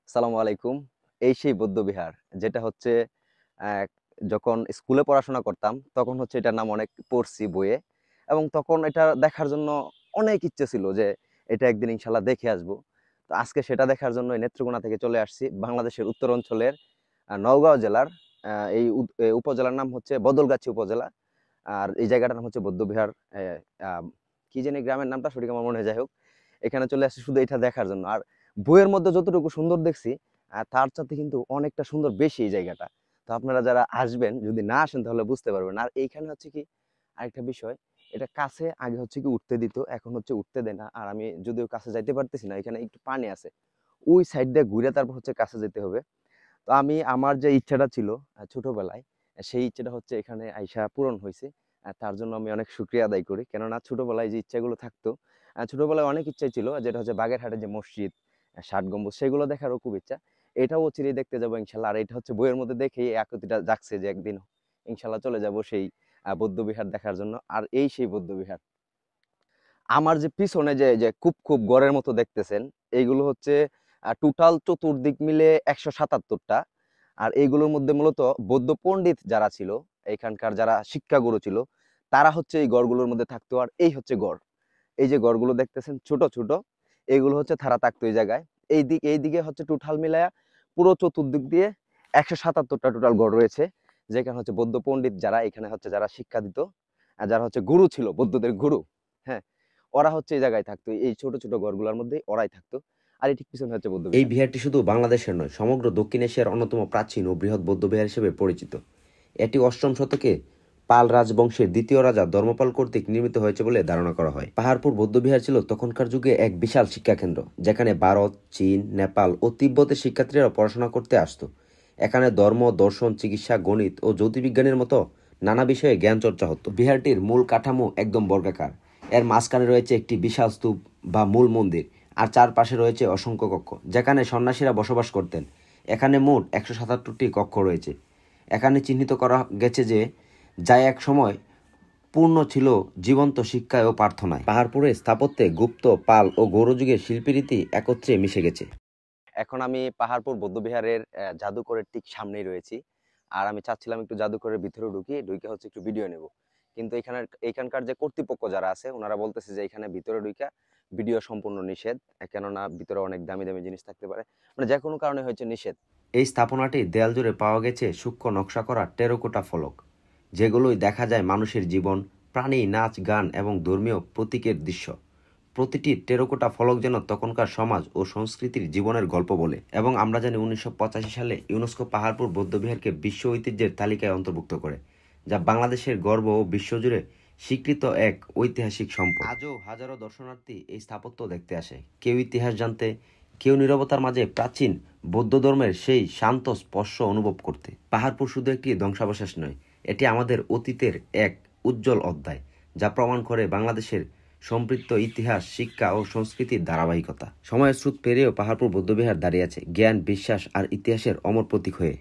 আসসালামু আলাইকুম। এই সেই বৌদ্ধবিহার যেটা হচ্ছে আহ, যখন স্কুলে পড়াশোনা করতাম তখন হচ্ছে এটার নাম অনেক পড়ছি বইয়ে, এবং তখন এটা দেখার জন্য অনেক ইচ্ছে ছিল যে এটা একদিন ইনশাল্লাহ দেখে আসবো। তো আজকে সেটা দেখার জন্য এই নেত্রকোনা থেকে চলে আসছি বাংলাদেশের উত্তর অঞ্চলের নওগাঁ জেলার এই উপজেলার নাম হচ্ছে বদলগাছি উপজেলা। আর এই জায়গাটার নাম হচ্ছে বৌদ্ধবিহার। আহ, আহ, কি জানি গ্রামের নামটা সঠিক আমার মনে হয়, যাই হোক এখানে চলে আসছি শুধু এটা দেখার জন্য। আর বইয়ের মধ্যে যতটুকু সুন্দর দেখছি তার সাথে কিন্তু অনেকটা সুন্দর বেশি এই জায়গাটা। তো আপনারা যারা আসবেন, যদি না আসেন তাহলে বুঝতে পারবেন। আর এইখানে হচ্ছে কি আরেকটা বিষয়, এটা কাছে আগে হচ্ছে কি উঠতে দিত, এখন হচ্ছে উঠতে দেয় না। আর আমি যদিও কাছে যাইতে পারতেছি না, এখানে একটু পানি আছে, ওই সাইড দিয়ে ঘুরে তারপর হচ্ছে কাছে যেতে হবে। তো আমি আমার যে ইচ্ছাটা ছিল ছোটবেলায়, সেই ইচ্ছাটা হচ্ছে এখানে আইসা পূরণ হয়েছে। তার জন্য আমি অনেক শুক্রিয়া আদায় করি, কেননা ছোটবেলায় যে ইচ্ছাগুলো থাকতো, ছোটবেলায় অনেক ইচ্ছাই ছিল, যেটা হচ্ছে বাগেরহাটের যে মসজিদ, ষাট গম্বুজ, সেগুলো দেখারও খুব ইচ্ছা। এটাও চিরে দেখতে যাবো ইনশাল্লাহ। আর এটা হচ্ছে বইয়ের মধ্যে দেখেই একতিটা জাগছে যে একদিন ইনশাল্লাহ চলে যাব সেই বৌদ্ধ বিহার দেখার জন্য। আর এই সেই বৌদ্ধ বিহার আমার যে পিছনে যে যে খুব খুব গড়ের মতো দেখতেছেন, এইগুলো হচ্ছে টোটাল চতুর্দিক মিলে 177টা। আর এইগুলোর মধ্যে মূলত বৌদ্ধ পণ্ডিত যারা ছিল, এখানকার যারা শিক্ষাগুরু ছিল, তারা হচ্ছে এই গড়গুলোর মধ্যে থাকতো। আর এই হচ্ছে গড়, এই যে গড়গুলো দেখতেছেন ছোট ছোট, এইগুলো হচ্ছে তারা থাকতো এই জায়গায়। এইদিকে হচ্ছে টোটাল মিলায়া পুরো চতুর্দিক দিয়ে 177টা টোটাল গড় রয়েছে, যেখানে হচ্ছে বৌদ্ধ পণ্ডিত যারা এখানে হচ্ছে যারা শিক্ষা দিত, আর যারা হচ্ছে গুরু ছিল, বৌদ্ধদের গুরু, হ্যাঁ, ওরা হচ্ছে এই জায়গায় থাকতো, এই ছোট ছোট ঘরগুলোর মধ্যে ওরাই থাকতো। আর এই ঠিক পিছনে হচ্ছে বৌদ্ধ এই বিহার। বিহারটি শুধু বাংলাদেশের নয়, সমগ্র দক্ষিণ এশিয়ার অন্যতম প্রাচীন ও বৃহৎ বৌদ্ধবিহার হিসেবে পরিচিত। এটি অষ্টম শতকে পাল রাজবংশের দ্বিতীয় রাজা ধর্মপাল কর্তৃক নির্মিত হয়েছে বলে ধারণা করা হয়। পাহাড়পুর বৌদ্ধবিহার ছিল তখনকার যুগে এক বিশাল শিক্ষাকেন্দ্র, যেখানে ভারত, চীন, নেপাল ও তিব্বতের শিক্ষার্থীরা পড়াশোনা করতে আসতো। এখানে ধর্ম, দর্শন, চিকিৎসা, গণিত ও জ্যোতির্বিজ্ঞানের মতো নানা বিষয়ে জ্ঞান চর্চা হতো। বিহারটির মূল কাঠামো একদম বর্গাকার। এর মাঝখানে রয়েছে একটি বিশাল স্তূপ বা মূল মন্দির, আর চারপাশে রয়েছে অসংখ্য কক্ষ, যেখানে সন্ন্যাসীরা বসবাস করতেন। এখানে মোট 177টি কক্ষ রয়েছে। এখানে চিহ্নিত করা গেছে যে যা এক সময় পূর্ণ ছিল জীবন্ত শিক্ষায় ও প্রার্থনায়। পাহাড়পুরে স্থাপত্যে গুপ্ত, পাল ও গৌড় যুগের শিল্পীরীতি একত্রে মিশে গেছে। এখন আমি পাহাড়পুর বৌদ্ধবিহারের জাদুঘরের ঠিক সামনেই রয়েছি। আর আমি চাচ্ছিলাম একটু জাদুঘরের ভিতরে ঢুকে হচ্ছে একটু ভিডিও নেব, কিন্তু এখানকার যে কর্তৃপক্ষ যারা আছে ওনারা বলতেছে যে এখানে ভিতরে ঢুকা ভিডিও সম্পূর্ণ নিষেধ, কেননা ভিতরে অনেক দামি দামি জিনিস থাকতে পারে, মানে যে কোনো কারণে হয়েছে নিষেধ। এই স্থাপনাটি দেয়াল জুড়ে পাওয়া গেছে সূক্ষ্ম নকশা করা টেরাকোটা ফলক, যেগুলোই দেখা যায় মানুষের জীবন, প্রাণী, নাচ, গান এবং ধর্মীয় প্রতীকের দৃশ্য। প্রতিটি টেরাকোটা ফলক যেন তখনকার সমাজ ও সংস্কৃতির জীবনের গল্প বলে। এবং আমরা জানি 1985 সালে ইউনেস্কো পাহাড়পুর বৌদ্ধবিহারকে বিশ্ব ঐতিহ্যের তালিকায় অন্তর্ভুক্ত করে, যা বাংলাদেশের গর্ব ও বিশ্বজুড়ে স্বীকৃত এক ঐতিহাসিক সম্পদ। আজও হাজারো দর্শনার্থী এই স্থাপত্য দেখতে আসে, কেউ ইতিহাস জানতে, কেউ নীরবতার মাঝে প্রাচীন বৌদ্ধ ধর্মের সেই শান্ত স্পর্শ অনুভব করতে। পাহাড়পুর শুধু একটি ধ্বংসাবশেষ নয়, এটি আমাদের অতীতের এক উজ্জ্বল অধ্যায়, যা প্রমাণ করে বাংলাদেশের সমৃদ্ধ ইতিহাস, শিক্ষা ও সংস্কৃতির ধারাবাহিকতা। সময়ের স্রোত পেরিয়েও পাহাড়পুর বৌদ্ধবিহার দাঁড়িয়ে আছে জ্ঞান, বিশ্বাস আর ইতিহাসের অমর প্রতীক হয়ে।